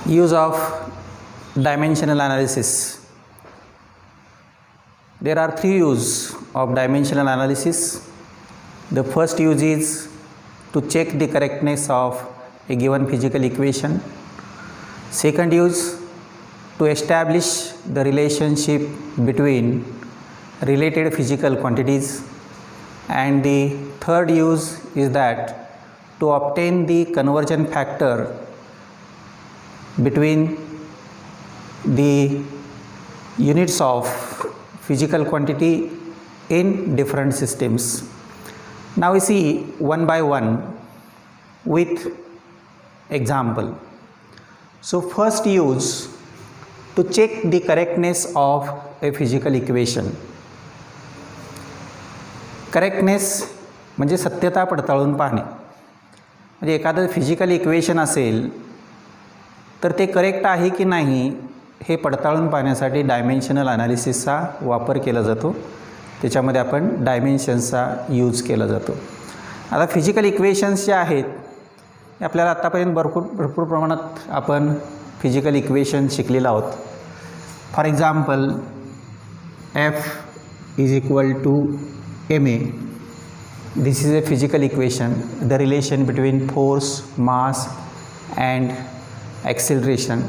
Use of dimensional analysis. There are three uses of dimensional analysis. The first use is to check the correctness of a given physical equation. Second use, to establish the relationship between related physical quantities. And the third use is that to obtain the conversion factor between the units of physical quantity in different systems. Now we see one by one with example. So first use, to check the correctness of a physical equation. Correctness म्हणजे सत्यता पडताळून पाहणे. म्हणजे एखादं physical equation असेल तर ते correct आहे की नाही हे पडताळून पाहण्यासाठी डायमेन्शनल ॲनालिसिसचा वापर केला जातो. त्याच्यामध्ये आपण डायमेन्शन्सचा यूज केला जातो. आता फिजिकल इक्वेशन्स जे आहेत हे आपल्याला आत्तापर्यंत भरपूर प्रमाणात आपण फिजिकल इक्वेशन शिकलेलो आहोत. For example F is equal to ma. This is a physical equation, the relation between force, mass and acceleration.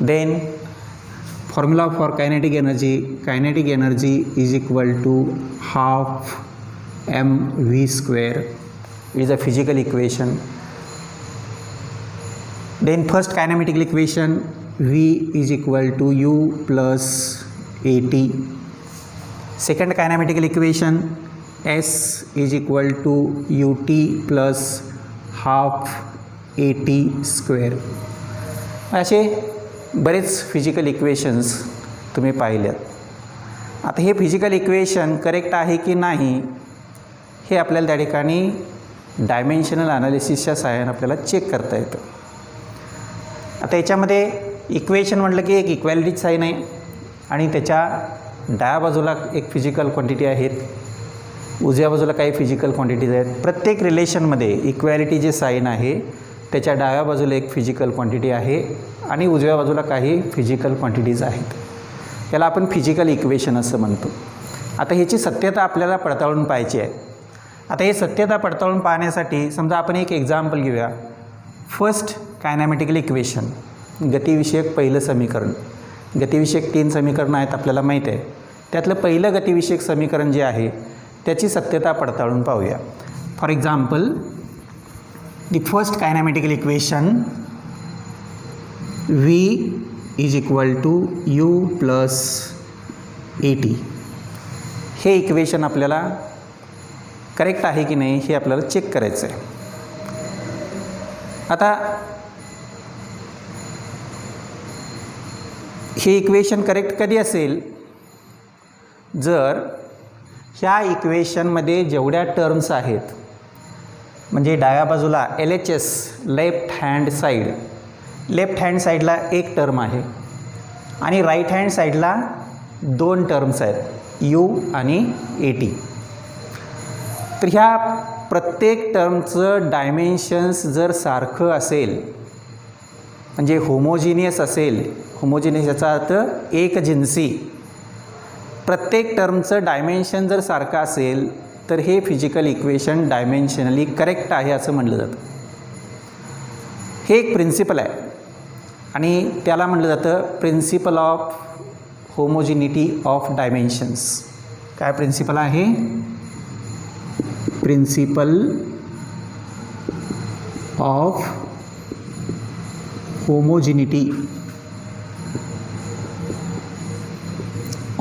Then formula for kinetic energy is equal to half mv square. It is a physical equation. Then first kinematic equation, v is equal to u plus at. Second kinematic equation, S is equal to ut plus half at square. असे बरेच physical equations तुम्ही पाहिल्यात. आता हे physical equation correct आहे की नाही हे आपल्याला त्या ठिकाणी डायमेन्शनल ॲनालिसिसच्या सहाय्याने आपल्याला चेक करता येतं. आता याच्यामध्ये इक्वेशन म्हटलं की एक इक्वॅलिटी साईन आहे आणि त्याच्या डाव्या बाजूला एक फिजिकल क्वांटिटी आहेत, उजव्या बाजूला काही फिजिकल क्वांटिटीज आहेत. प्रत्येक रिलेशनमध्ये इक्वॅलिटी जे साईन आहे त्याच्या डाव्या बाजूला एक फिजिकल क्वांटिटी आहे आणि उजव्या बाजूला काही फिजिकल क्वांटिटीज आहेत. याला आपण फिजिकल इक्वेशन असं म्हणतो. आता ह्याची सत्यता आपल्याला पडताळून पाहायची आहे. आता हे सत्यता पडताळून पाहण्यासाठी समजा आपण एक एक्झाम्पल घेऊया. फर्स्ट कायनॅमेटिकल इक्वेशन, गतिविषयक पहिलं समीकरण. गतिविषयक 3 समीकरणं आहेत आपल्याला माहीत आहे. त्यातलं पहिलं गतिविषयक समीकरण जे आहे त्याची सत्यता पडताळून पाहूया. For example the first kinematical equation v is equal to u plus at. हे इक्वेशन आपल्याला करेक्ट आहे की नाही हे आपल्याला चेक करायचं आहे. आता हे इक्वेशन करेक्ट कधी असेल जर ह्या इक्वेशनमध्ये जेवढ्या टर्म्स आहेत म्हणजे डाव्या बाजूला LHS लेफ्ट हँड साईडला एक टर्म आहे आणि राईट हँड साईडला 2 टर्म्स आहेत u आणि at. तर ह्या प्रत्येक टर्मचं डायमेन्शन्स जर सारखं असेल म्हणजे होमोजिनियस असेल, होमोजिनियस याचा अर्थ एकजिन्सी, प्रत्येक टर्मचं डायमेन्शन जर सारखं असेल तर हे फिजिकल इक्वेशन डायमेन्शनली करेक्ट आहे असं म्हटलं जातं. हे एक प्रिन्सिपल आहे आणि त्याला म्हटलं जातं principle of homogeneity of dimensions. काय प्रिन्सिपल आहे? Principle of homogeneity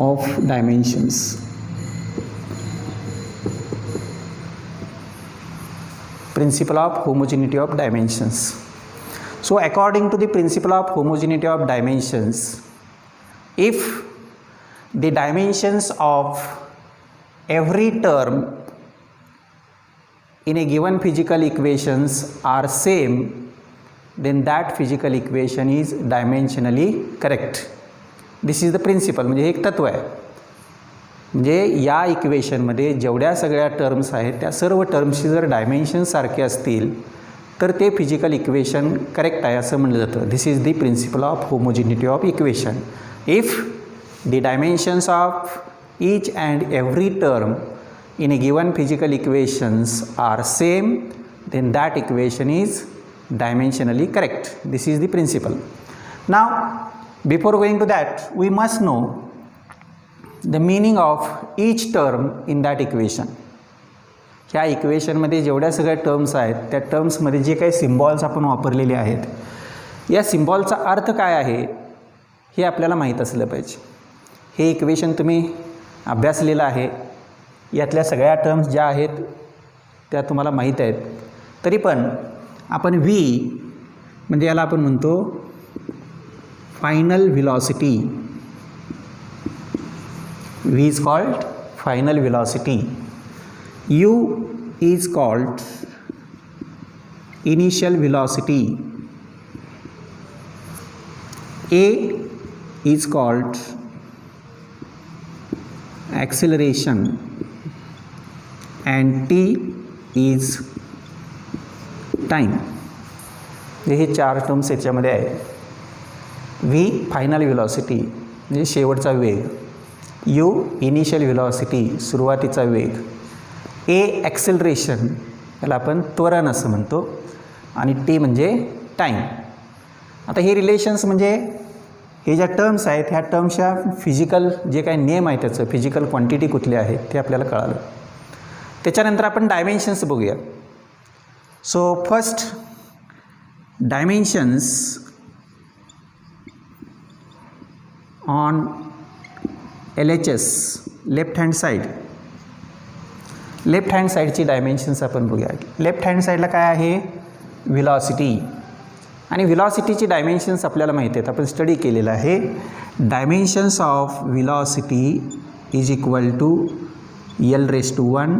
of dimensions. Principle of homogeneity of dimensions. So according to the principle of homogeneity of dimensions, if the dimensions of every term in a given physical equations are same, then that physical equation is dimensionally correct. This is the principle. म्हणजे एक तत्व आहे. म्हणजे या इक्वेशनमध्ये जेवढ्या सगळ्या terms आहेत त्या सर्व टर्म्सची जर डायमेन्शन सारखे असतील तर ते फिजिकल इक्वेशन करेक्ट आहे असं म्हणलं जातं. This is the principle of homogeneity of equation. If the dimensions of each and every term in a given physical equations are same, then that equation is dimensionally correct. This is the principle. Now before going to that, we must know the meaning of each term in that equation. ह्या इक्वेशनमध्ये जेवढ्या सगळ्या terms आहेत त्या टर्म्समध्ये जे काही symbols आपण वापरलेले आहेत या सिम्बॉलचा अर्थ काय आहे हे आपल्याला माहीत असलं पाहिजे. हे इक्वेशन तुम्ही अभ्यासलेलं आहे, यातल्या सगळ्या टर्म्स ज्या आहेत त्या तुम्हाला माहीत आहेत. तरी पण आपण व्ही म्हणजे याला आपण म्हणतो final velocity. V is called final velocity. You is called initial velocity. A is called acceleration and t is time. हे चार टर्म्स याच्यामध्ये आहे. व्ही फायनल व्हेलॉसिटी म्हणजे शेवटचा वेग, यू इनिशियल व्हेलॉसिटी सुरुवातीचा वेग, ए ॲक्सेलरेशन याला आपण त्वरण असं म्हणतो आणि टी म्हणजे टाईम. आता हे रिलेशन्स म्हणजे हे ज्या टर्म्स आहेत ह्या टर्म्सच्या फिजिकल जे काही नेम आहे त्याचं फिजिकल क्वांटिटी कुठले आहेत ते आपल्याला कळालं. त्याच्यानंतर आपण डायमेन्शन्स बघूया. So first dimensions on LHS left hand side. Left hand साईडची डायमेन्शन्स आपण बघूया. लेफ्ट हँड साईडला काय आहे व्हेलॉसिटी आणि व्हेलॉसिटीची डायमेन्शन्स आपल्याला माहिती आहेत, आपण स्टडी केलेलं आहे. Dimensions of velocity is equal to L⁻⁴,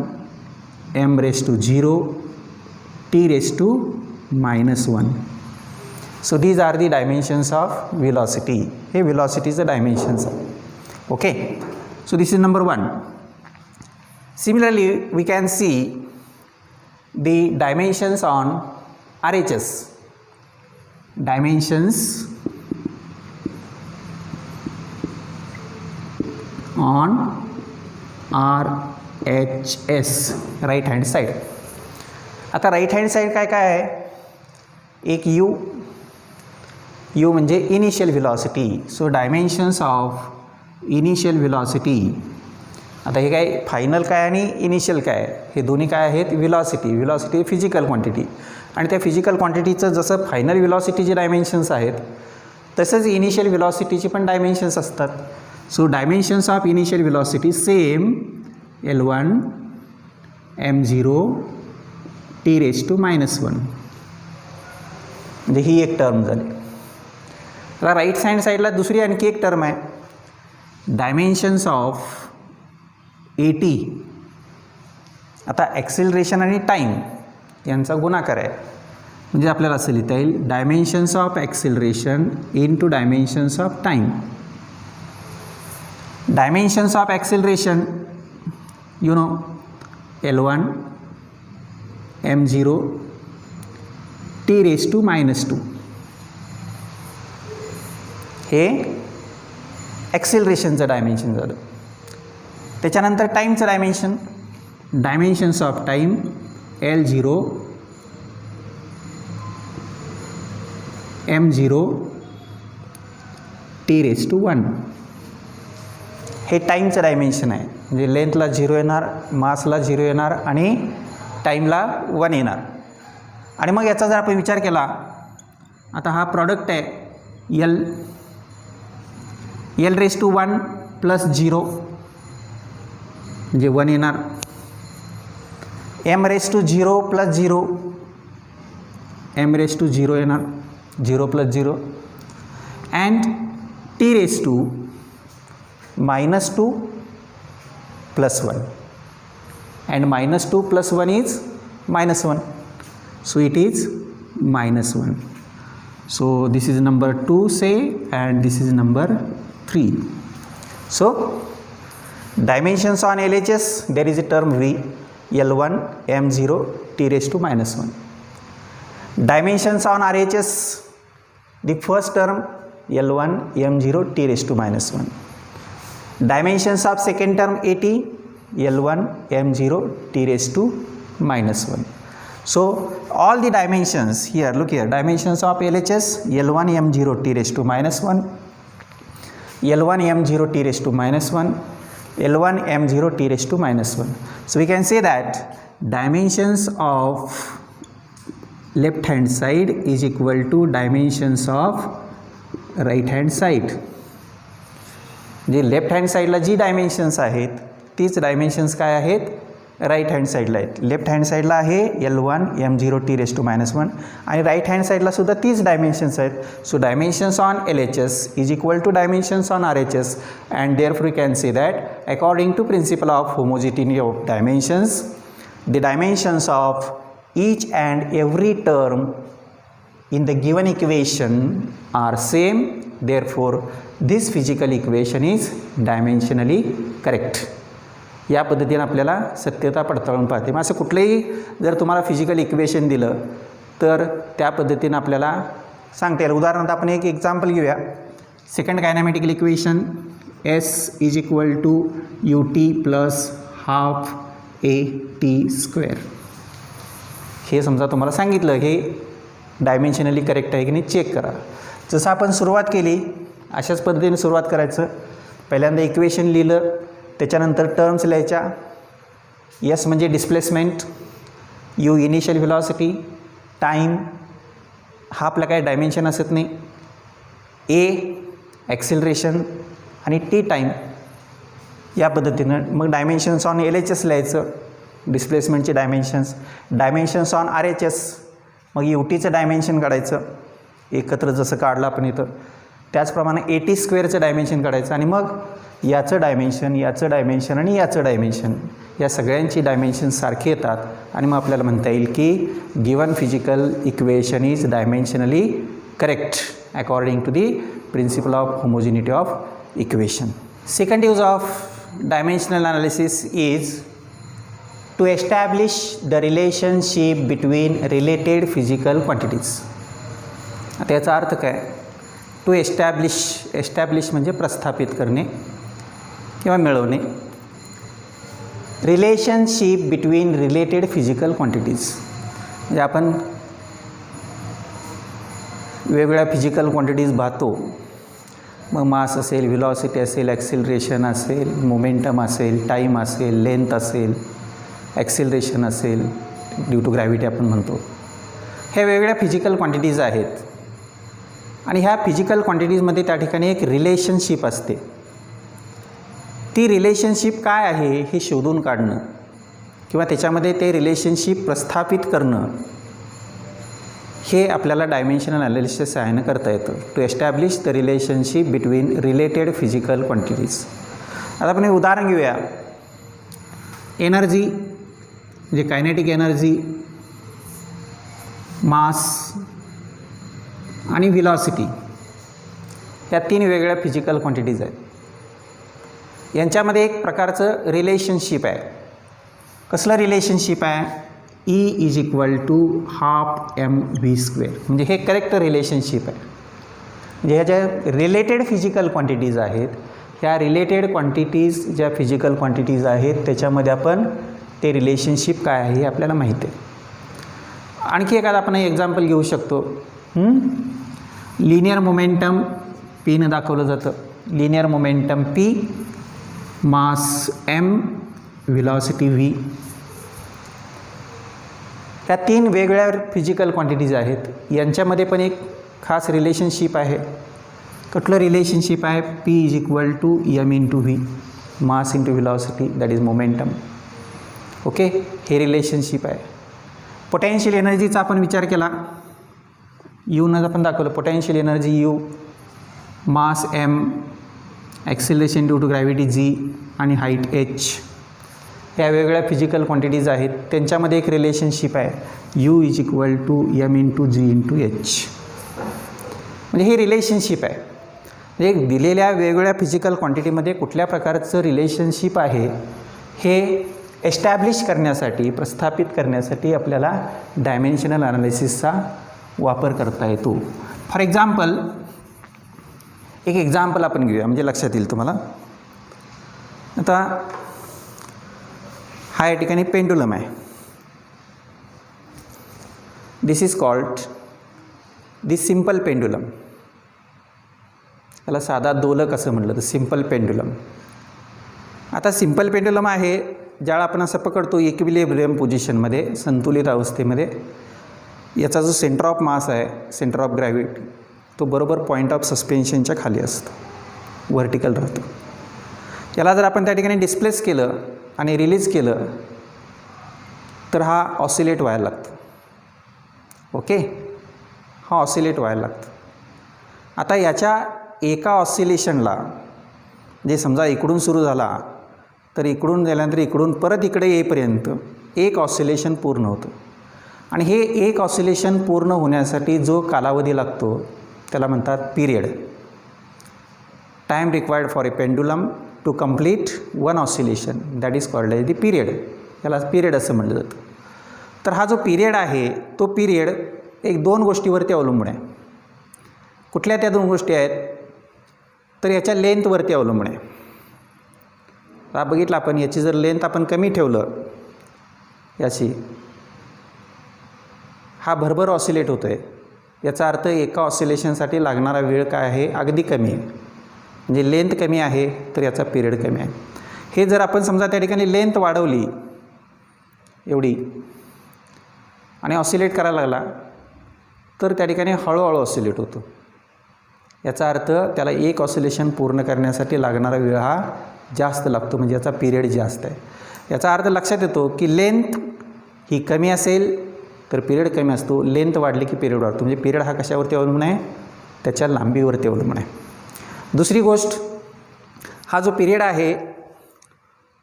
M⁻�0, T⁻⁻1. So these are the dimensions of velocity. हे व्हेलॉसिटीचं डायमेन्शन्स आहे. Okay, so this is number 1. Similarly we can see the dimensions on RHS. Dimensions on RHS right hand side. आता right hand side काय काय आहे, एक U म्हणजे initial velocity. So dimensions of initial velocity. आता हे काय फायनल काय आणि इनिशियल काय हे दोन्ही काय आहेत व्हेलॉसिटी. व्हेलॉसिटी फिजिकल क्वांटिटी आणि त्या फिजिकल क्वांटिटीचं जसं फायनल व्हेलॉसिटीचे डायमेन्शन्स आहेत तसंच इनिशियल व्हेलॉसिटीची पण डायमेन्शन्स असतात. So dimensions of initial velocity same L1, M0, T⁻⁻1 म्हणजे ही एक टर्म झाली. आता राईट हँड साईडला दुसरी आणखी एक टर्म आहे डायमेन्शन्स ऑफ AT. आता ॲक्सेलरेशन आणि टाईम यांचा गुणाकार आहे म्हणजे आपल्याला असं लिहिता येईल dimensions of acceleration into dimensions of time. Dimensions of acceleration you know L1, M0, T⁻⁻2 हे ॲक्सेलरेशनचं डायमेन्शन झालं. त्याच्यानंतर टाईमचं dimension, dimensions of time L0, M0, T⁻1 हे टाईमचं डायमेन्शन आहे. म्हणजे लेंथला 0 येणार, मासला 0 येणार आणि टाईमला 1 येणार. आणि मग याचा जर आपण विचार केला, आता हा प्रॉडक्ट आहे L⁻1 + 0 म्हणजे 1 येणार, M⁻0 + 0 M⁻0 येणार, 0 + 0 and T⁻⁻2 + 1 and -2 + 1 is -1, so it is -1. So this is number 2 say and this is number 3. So dimensions on LHS there is a term V, L1, M0, T⁻⁻1. Dimensions on RHS, the first term L1 m0 t raised to minus 1. Dimensions of second term AT, L1 m0 t raised to minus 1. So all the dimensions here, look here, dimensions of LHS, L1 m0 t raised to minus 1, L1 m0 t raised to minus 1, L1 m0 t raised to minus 1. So we can say that dimensions of left hand side is equal to dimensions of right hand side. जे left hand साईडला जी dimensions आहेत तीच dimensions काय आहेत right hand साईडला आहेत. Left hand साईडला आहे L1 m0 t raised to minus 1 आणि राईट हँड साईडला सुद्धा तीच डायमेन्शन्स आहेत. So dimensions on LHS is equal to dimensions on RHS and therefore we can say that according to principle of homogeneity of dimensions the dimensions of each and every term in the given equation are same, therefore this physical equation is dimensionally correct. या पद्धतीने आपल्याला सत्यता पडताळून पाहते. मग असं कुठलंही जर तुम्हाला फिजिकल इक्वेशन दिलं तर त्या पद्धतीने आपल्याला सांगता येईल. उदाहरणार्थ आपण एक एक्झाम्पल घेऊया. Second kinematical equation S is equal to ut plus half AT². हे समजा तुम्हाला सांगितलं हे डायमेन्शनली करेक्ट आहे की नाही चेक करा. जसं आपण सुरुवात केली अशाच पद्धतीने सुरुवात करायचं. पहिल्यांदा इक्वेशन लिहिलं, त्याच्यानंतर टर्म्स लिहायच्या. एस म्हणजे displacement, you initial velocity, time हा आपला काय डायमेन्शन असत नाही, ए ॲक्सिलरेशन आणि टी टाईम. या पद्धतीनं मग डायमेन्शन्स ऑन LHS लिहायचं, डिस्प्लेसमेंटचे डायमेन्शन्स. डायमेन्शन्स ऑन RHS मग UTचं डायमेन्शन काढायचं एकत्र जसं काढलं आपण इथं. त्याचप्रमाणे AT² डायमेन्शन काढायचं आणि मग याचं डायमेन्शन, याचं डायमेन्शन आणि याचं डायमेन्शन या सगळ्यांची डायमेन्शन्स सारखे येतात आणि मग आपल्याला म्हणता येईल की given physical equation is dimensionally correct according to the principle of homogeneity of equation. Second use of dimensional analysis is to establish the relationship between related physical quantities. आता याचा अर्थ काय? टू एस्टॅब्लिश म्हणजे प्रस्थापित करणे किंवा मिळवणे. Relationship between related physical quantities म्हणजे आपण वेगवेगळ्या फिजिकल क्वांटिटीज पाहतो. मग मास असेल, व्हेलॉसिटी असेल, ॲक्सिलरेशन असेल, मोमेंटम असेल, टाईम असेल, लेंथ असेल, ॲक्सिलरेशन असेल, ड्यू टू ग्रॅव्हिटी आपण म्हणतो. हे वेगवेगळ्या फिजिकल क्वांटिटीज आहेत आणि ह्या फिजिकल क्वांटिटीजमध्ये त्या ठिकाणी एक रिलेशनशिप असते. ती रिलेशनशिप काय आहे हे शोधून काढणं किंवा त्याच्यामध्ये ते रिलेशनशिप प्रस्थापित करणं हे आपल्याला डायमेन्शनल अनालिसिस सहाय्याने करता येतं. To establish the relationship between related physical quantities. आता आपण एक उदाहरण घेऊया. एनर्जी म्हणजे कायनेटिक एनर्जी, मास आणि व्हेलॉसिटी या तीन वेगवेगळ्या फिजिकल क्वांटिटीज आहेत. यांच्यामध्ये एक प्रकारचं रिलेशनशिप आहे. कसलं रिलेशनशिप आहे? E is equal to half mv². म्हणजे हे करेक्ट रिलेशनशिप आहे. म्हणजे ह्या ज्या रिलेटेड फिजिकल क्वांटिटीज आहेत ह्या रिलेटेड क्वांटिटीज ज्या फिजिकल क्वांटिटीज आहेत त्याच्यामध्ये आपण ते रिलेशनशिप काय आहे हे आपल्याला माहिती आहे. आणखी एखादा आपण एक्झाम्पल घेऊ शकतो. लिनियर मोमेंटम पीनं दाखवलं जातं. लिनियर मोमेंटम P, मास M, व्हेलॉसिटी V. ह्या तीन वेगवेगळ्या फिजिकल क्वांटिटीज आहेत. यांच्यामध्ये पण एक खास रिलेशनशिप आहे. कुठलं रिलेशनशिप आहे? P is equal to M into V, mass into velocity that is momentum. Okay, हे रिलेशनशिप आहे. पोटेन्शियल एनर्जीचा आपण विचार केला, यूनं आपण दाखवलं. Potential energy U, mass M, acceleration due to gravity G आणि हाईट H. ह्या वेगवेगळ्या फिजिकल क्वांटिटीज आहेत. त्यांच्यामध्ये एक रिलेशनशिप आहे U is equal to M into G into H. म्हणजे हे रिलेशनशिप आहे. म्हणजे दिलेल्या वेगवेगळ्या फिजिकल क्वांटिटीमध्ये कुठल्या प्रकारचं रिलेशनशिप आहे हे एस्टॅब्लिश करण्यासाठी, प्रस्थापित करण्यासाठी आपल्याला डायमेन्शनल ॲनालिसिसचा वापर करता येतो. फॉर एक्झाम्पल, एक एक्झाम्पल आपण घेऊया म्हणजे लक्षात येईल तुम्हाला. आता हा या ठिकाणी पेंडुलम आहे. This is called the simple pendulum. याला साधा दोलक असं म्हटलं तर सिम्पल पेंडुलम. आता सिम्पल पेंडुलम आहे ज्यावेळा आपण असं पकडतो इक्विलिब्रियम पोझिशनमध्ये, संतुलित अवस्थेमध्ये, याचा जो सेंटर ऑफ मास आहे, सेंटर ऑफ ग्रॅव्हिटी, तो बरोबर पॉईंट ऑफ सस्पेन्शनच्या खाली असतो, व्हर्टिकल राहतो. याला जर आपण त्या ठिकाणी डिस्प्लेस केलं आणि रिलीज केलं तर हा ऑसिलेट व्हायला लागतो. ओके, हा ऑसिलेट व्हायला लागतो. आता याच्या एका ऑसिलेशनला, जे समजा इकडून सुरू झाला तर इकडून गेल्यानंतर इकडून परत इकडे येईपर्यंत एक ऑसिलेशन पूर्ण होतं. आणि हे एक ऑसिलेशन पूर्ण होण्यासाठी जो कालावधी लागतो त्याला म्हणतात period. Time required for a pendulum to complete one oscillation, that is called as the period. याला पिरियड असं म्हटलं जातं. तर हा जो पिरियड आहे तो पिरियड एक दोन गोष्टीवरती अवलंबून आहे. कुठल्या त्या दोन गोष्टी आहेत तर याच्या लेंथवरती अवलंबून आहे. आता बघितलं आपण, याची जर लेंथ आपण कमी ठेवलं याची, हा भरभर ऑसिलेट होतो आहे. याचा अर्थ एका ऑसिलेशनसाठी लागणारा वेळ काय आहे, अगदी कमी आहे. म्हणजे लेंथ कमी आहे तर याचा पिरियड कमी आहे. हे जर आपण समजा त्या ठिकाणी लेंथ वाढवली एवढी आणि ऑसिलेट करायला लागला तर त्या ठिकाणी हळूहळू ऑसिलेट होतो. याचा अर्थ त्याला एक ऑसिलेशन पूर्ण करण्यासाठी लागणारा वेळ हा जास्त लागतो, म्हणजे याचा पिरियड जास्त आहे. याचा अर्थ लक्षात येतो की लेंथ ही कमी असेल तर पिरियड कमी असतो, लेंथ वाढली की पिरियड वाढतो. म्हणजे पिरियड हा कशावरती अवलंबून आहे, त्याच्या लांबीवरती अवलंबून आहे. दुसरी गोष्ट, हा जो पिरियड आहे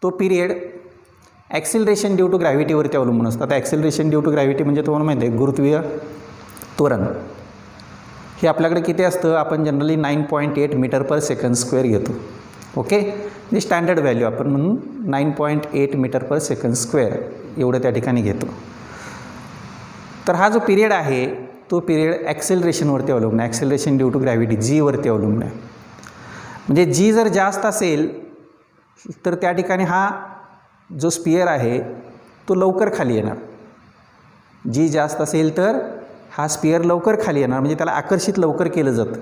तो पिरियड ॲक्सिलरेशन ड्यू टू ग्रॅव्हिटीवरती अवलंबून असतं. आता ॲक्सिलरेशन ड्यू टू ग्रॅव्हिटी म्हणजे तुम्हाला माहिती आहे गुरुत्वीय त्वरण. हे आपल्याकडे किती असतं, आपण जनरली 9.8 मीटर पर सेकंड स्क्वेअर घेतो. ओके, म्हणजे स्टँडर्ड व्हॅल्यू आपण म्हणून 9.8 मीटर पर सेकंड स्क्वेअर एवढं त्या ठिकाणी घेतो. तर हा जो पिरियड आहे तो पिरियड ॲक्सेलरेशनवरती अवलंबून आहे. ॲक्सेलरेशन ड्यू टू ग्रॅव्हिटी, जीवरती अवलंबून आहे. म्हणजे जी जर जास्त असेल तर त्या ठिकाणी हा जो स्पियर आहे तो लवकर खाली येणार. जी जास्त असेल तर हा स्पियर लवकर खाली येणार, म्हणजे त्याला आकर्षित लवकर केलं जातं,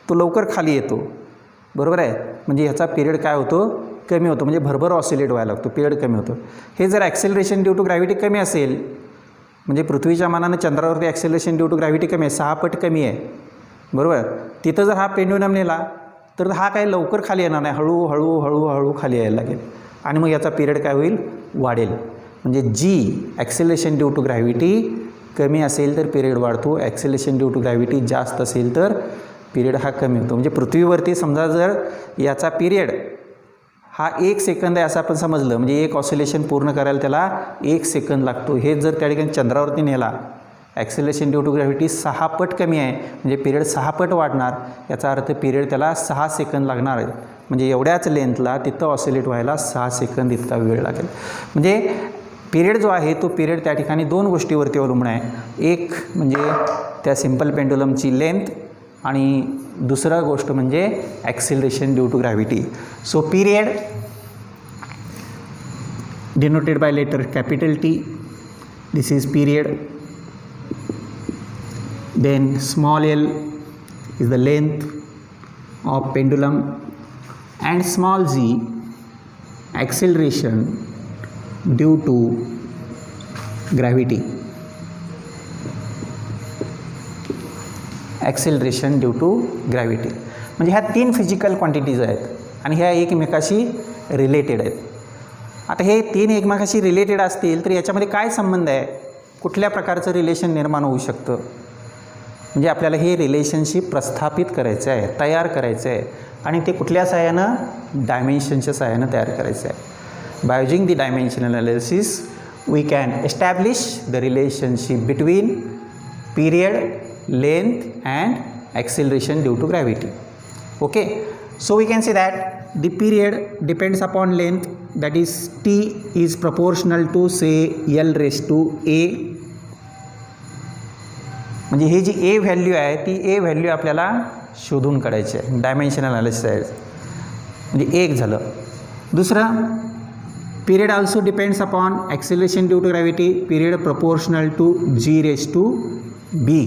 तो लवकर खाली येतो. बरोबर आहे, म्हणजे ह्याचा पिरियड काय होतो, कमी होतो. म्हणजे भरभर ऑसिलेट व्हायला लागतो, पिरियड कमी होतो. हे जर ॲक्सेलरेशन ड्यू टू ग्रॅव्हिटी कमी असेल, म्हणजे पृथ्वीच्या मानानं चंद्रावरती ॲक्सेलरेशन ड्यू टू ग्रॅव्हिटी कमी आहे, 6 पट कमी आहे. बरोबर, तिथं जर हा पेंडुलम नेला तर हा काही लवकर खाली येणार नाही, हळूहळू हळूहळू खाली यायला लागेल आणि मग याचा पिरियड काय होईल, वाढेल. म्हणजे जी ॲक्सेलरेशन ड्यू टू ग्रॅव्हिटी कमी असेल तर पिरियड वाढतो, ॲक्सेलरेशन ड्यू टू ग्रॅव्हिटी जास्त असेल तर पिरियड हा कमी होतो. म्हणजे पृथ्वीवरती समजा जर याचा पिरियड हा 1 सेकंद आहे असं आपण समजलं, म्हणजे एक ऑसिलेशन पूर्ण करायला त्याला 1 सेकंद लागतो. हे जर त्या ठिकाणी चंद्रावरती नेला, ॲक्सेलरेशन ड्यू टू ग्रॅव्हिटी 6 पट कमी आहे, म्हणजे पिरियड 6 पट वाढणार. याचा अर्थ पिरियड त्याला 6 सेकंद लागणार आहे. म्हणजे एवढ्याच लेंथला तिथं ऑसिलेट व्हायला 6 सेकंद इतका वेळ लागेल. म्हणजे पिरियड जो आहे तो पिरियड त्या ठिकाणी दोन गोष्टीवरती अवलंबून आहे. एक म्हणजे त्या सिम्पल पेंडुलमची लेंथ आणि दुसरा गोष्ट म्हणजे acceleration due to gravity. So period denoted by letter capital T, this is period. Then small l is the length of pendulum and small g acceleration due to gravity. Acceleration due to gravity म्हणजे ह्या 3 physical quantities आहेत आणि ह्या एकमेकाशी related आहेत. आता हे 3 एकमेकाशी रिलेटेड असतील तर याच्यामध्ये काय संबंध आहे, कुठल्या प्रकारचं रिलेशन निर्माण होऊ शकतं, म्हणजे आपल्याला हे रिलेशनशिप प्रस्थापित करायचं आहे, तयार करायचं आहे. आणि ते कुठल्या सहाय्यानं, डायमेन्शनच्या सहाय्यानं तयार करायचं आहे. By using the dimensional analysis we can establish the relationship between period, length and acceleration due to gravity. Okay, so we can say that the period depends upon length, that is t is proportional to say l raised to a. म्हणजे ही जी a value आहे ती a value आपल्याला शोधून काढायची आहे. Dimensional analysis म्हणजे एक झालं. दुसरं, period also depends upon acceleration due to gravity, period proportional to g raise to b.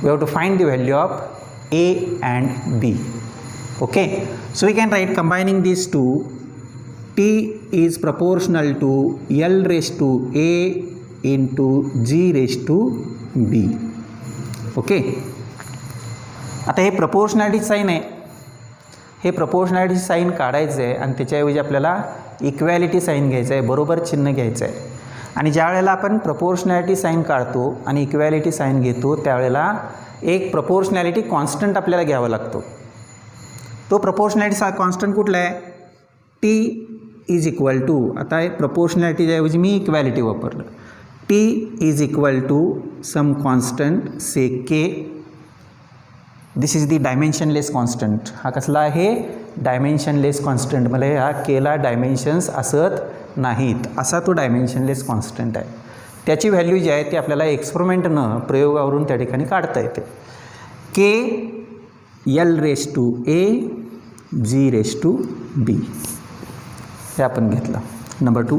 We have to find the value of a and b. Okay, so we can write combining this two, t is proportional to l raise to a into g raise to b. Okay, आता हे proportionality sine आहे, हे proportionality sine काढायचं आहे आणि त्याच्याऐवजी आपल्याला equality sine घ्यायचं आहे, बरोबर चिन्ह घ्यायचं आहे. आणि ज्या वेळेला आपण प्रपोर्शनॅलिटी साईन काढतो आणि इक्वॅलिटी साईन घेतो त्यावेळेला एक प्रपोर्शनॅलिटी कॉन्स्टंट आपल्याला घ्यावा लागतो. तो प्रपोर्शनॅलिटी कॉन्स्टंट कुठला आहे? टी इज इक्वल टू, आता हे प्रपोर्शनॅलिटीच्याऐवजी मी इक्वॅलिटी वापरलं. T is equal to some constant say K. This is the dimensionless constant. हा कसला आहे? Dimensionless constant. मला ह्या केला डायमेन्शन्स असत नाहीत असा तो डायमेन्शनलेस कॉन्स्टंट आहे. त्याची व्हॅल्यू जी आहे ती आपल्याला एक्सपेरिमेंटनं प्रयोगावरून त्या ठिकाणी काढता येते. K l raise to a g raise to b हे आपण घेतलं. नंबर 2.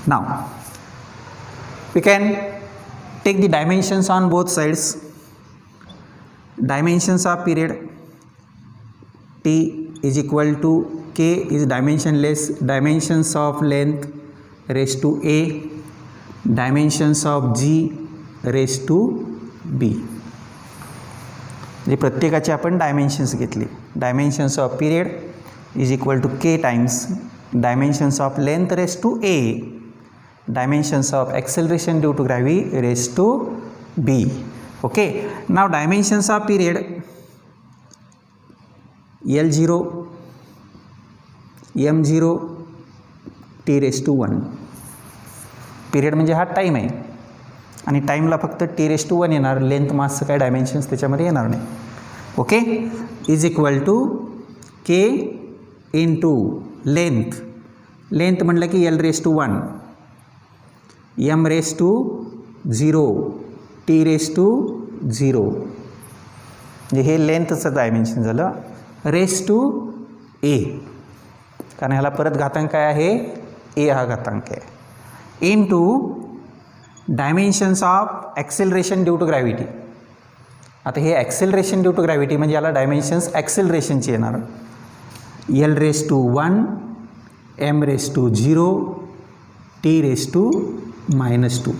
नाव we can take the dimensions on both sides. Dimensions of period, t is equal to k is dimensionless, dimensions of length raised to a, dimensions of g raised to b. जे प्रत्येकाचे आपण dimensions घेतली. Dimensions of period is equal to K times dimensions of length raised to A, dimensions of acceleration due to gravity raised to B. Okay, now dimensions of period L0, M0, T raised to 1. Period म्हणजे हा time आहे आणि टाईमला फक्त T raised to 1 येणार, length मासचं काय dimensions त्याच्यामध्ये येणार नाही. Okay, is equal to K into length. Length म्हटलं की L raised to 1, M raised to 0, T raise to 0 म्हणजे हे लेंथचं डायमेन्शन झालं. रेज टू ए कारण ह्याला परत घातांक काय आहे? ए हा घातांक आहे. Into dimensions of acceleration due to gravity. आता हे ॲक्सेलरेशन ड्यू टू ग्रॅव्हिटी म्हणजे याला डायमेन्शन्स ॲक्सेलरेशनची येणार. L raise to 1, M raise to 0, T raise to -2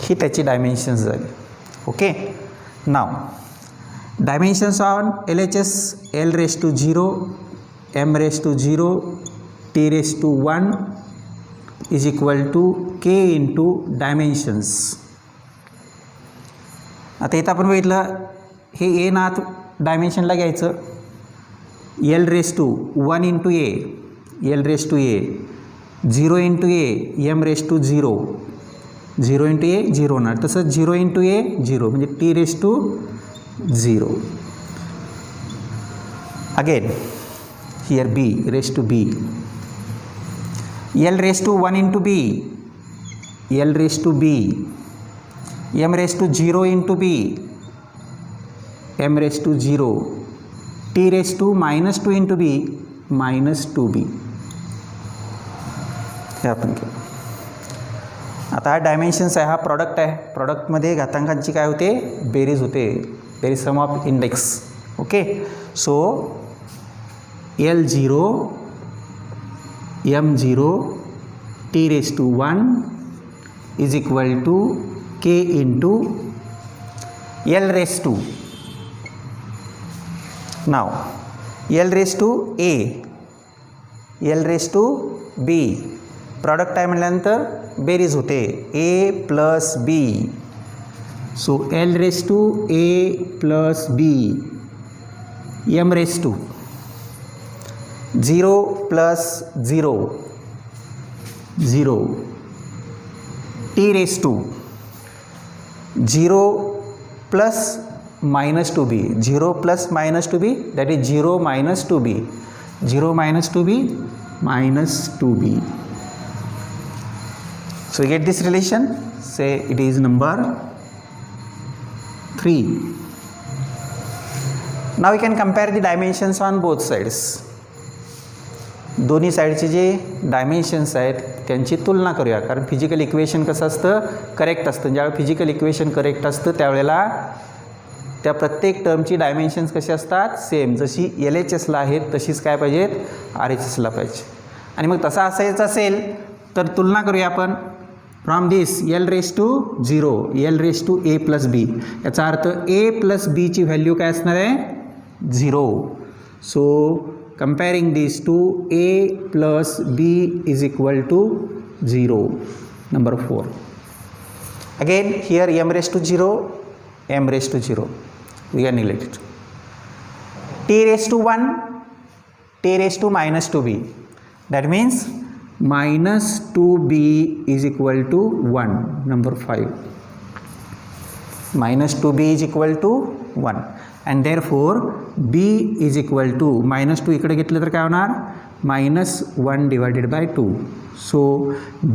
ही त्याची डायमेन्शन्स झाली. Okay, now dimensions on L H S, L raise to 0, M raise to 0, T raise to 1 is equal to K into dimensions. आता इथं आपण बघितलं हे A ना डायमेन्शनला घ्यायचं. L raise to 1 into A, L raise to A, 0 into A, M raise to 0, 0 into a 0 होणार. तसंच 0 इंटू ए 0 म्हणजे T raise to 0. Again here B raise to B, L raise to 1 into B, L raise to B, M raise to 0 into B, M raise to 0, T raise to -2 into B, -2b हे आपण केलं. आता हा dimensions आहे, हा product आहे. प्रॉडक्टमध्ये घातांकांची काय होते? बेरीज होते. बेरीज sum of index. Okay, so L0, M0, T raise to 1 is equal to K into L raise to. नाव L raise to A, L raise to B. Product आहे म्हटल्यानंतर बेरीज होते a plus b. So l raise to a plus b, M raise to 0 plus 0, 0, T raise to 0 plus minus 2b, 0 plus minus 2b, that is 0 minus 2b, 0 minus 2b minus 2b. So you get this relation, say it is number 3. Now we can compare the dimensions on both sides. दोन्ही साईडचे जे dimensions आहेत त्यांची तुलना करूया, कारण physical equation कसं असतं, करेक्ट असतं. ज्यावेळी फिजिकल इक्वेशन करेक्ट असतं त्यावेळेला त्या प्रत्येक टर्मची डायमेन्शन्स कशी असतात, सेम. जशी LHSला आहेत तशीच काय पाहिजेत, RHSला पाहिजे. आणि मग तसा असायचं असेल तर तुलना करूया आपण. From this L raise to 0, L raise to A plus B, याचा अर्थ A प्लस Bची व्हॅल्यू काय असणार आहे, 0. So comparing these two, A plus B is equal to 0. Number 4. Again here m raised to 0, m raised to 0. We can neglect it. T raised to 1, T raised to minus 2b. That means minus 2b is equal to 1. Number 5. Minus 2b is equal to 1. And therefore b is equal to minus 2 इकडे घेतलं तर काय होणार, minus 1 divided by 2. So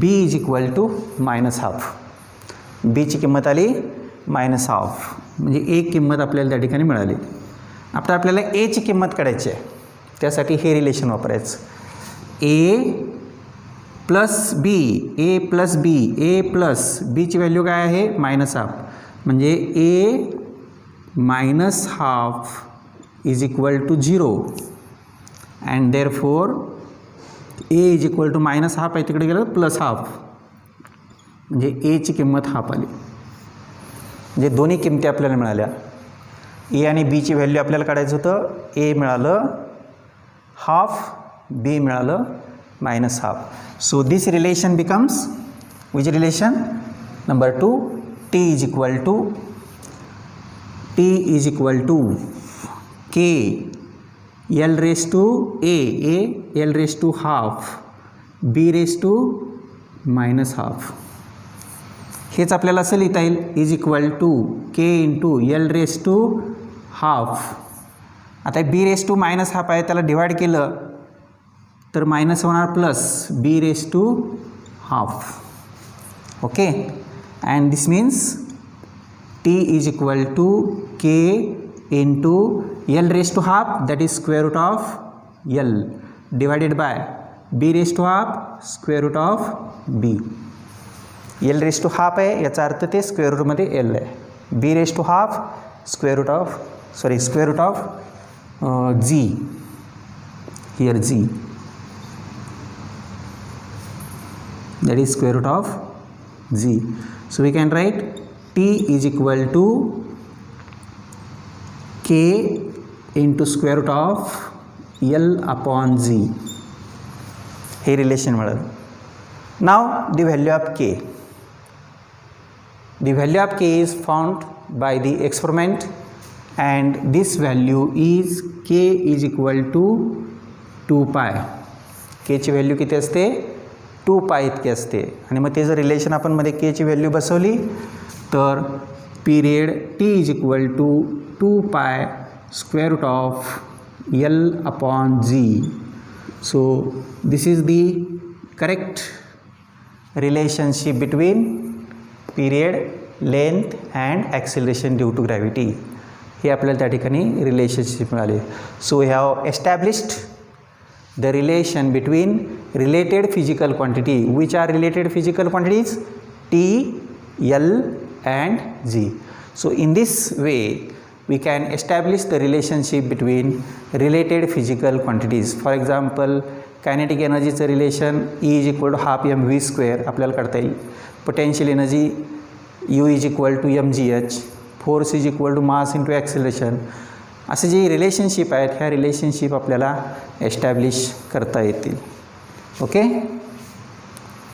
b is equal to minus half. b ची किंमत आली minus half, म्हणजे एक किंमत आपल्याला त्या ठिकाणी मिळाली. आता आपल्याला a ची किंमत काढायची आहे, त्यासाठी हे रिलेशन वापरायचं. a plus b, a plus b, a plus b ची व्हॅल्यू काय आहे, minus half, म्हणजे a minus half is equal to 0 and therefore a is equal to minus half आहे, तिकडे गेलं प्लस हाफ, म्हणजे a ची किंमत हाफ आली. म्हणजे दोन्ही किमती आपल्याला मिळाल्या. a आणि b ची व्हॅल्यू आपल्याला काढायचं होतं. a मिळालं हाफ, b मिळालं minus half. So this relation becomes which relation, number 2, t is equal to k L raised to a L raised to half, b raised to minus half. हेच आपल्याला असं लिहिता येईल, is equal to k into L raised to half. आता b raised to minus half आहे, त्याला divide केलं तर मायनस होणार plus b raised to half. Okay, and this means t is equal to k into L raised to half, that is square root of L, divided by b raised to half square root of b. L raised to half आहे, याचा अर्थ ते square रूटमध्ये L आहे. b raised to half square root of g, here g, that is square root of g. So we can write t is equal to k into square root of L upon g. हे relation मिळालं. नाव the value of k. The value of k is found by the experiment and this value is k is equal to 2 pi. k ची value किती असते, 2 pi इतकी असते. आणि मग ते जर रिलेशन आपण मध्ये k ची व्हॅल्यू बसवली तर period t is equal to 2 pi square root of L upon g. So this is the correct relationship between period, length and acceleration due to gravity. हे आपल्याला त्या ठिकाणी रिलेशनशिप मिळाले. So we have established the relation between related physical quantity. Which are related physical quantities? T, L and g. So in this way we can establish the relationship between related physical quantities. For example, kinetic energy चं relation E is equal to half mv square आपल्याला काढता येईल. Potential energy U is equal to mgh, force is equal to mass into acceleration. असे जे relationship आहेत ह्या relationship आपल्याला establish करता येतील. ओके.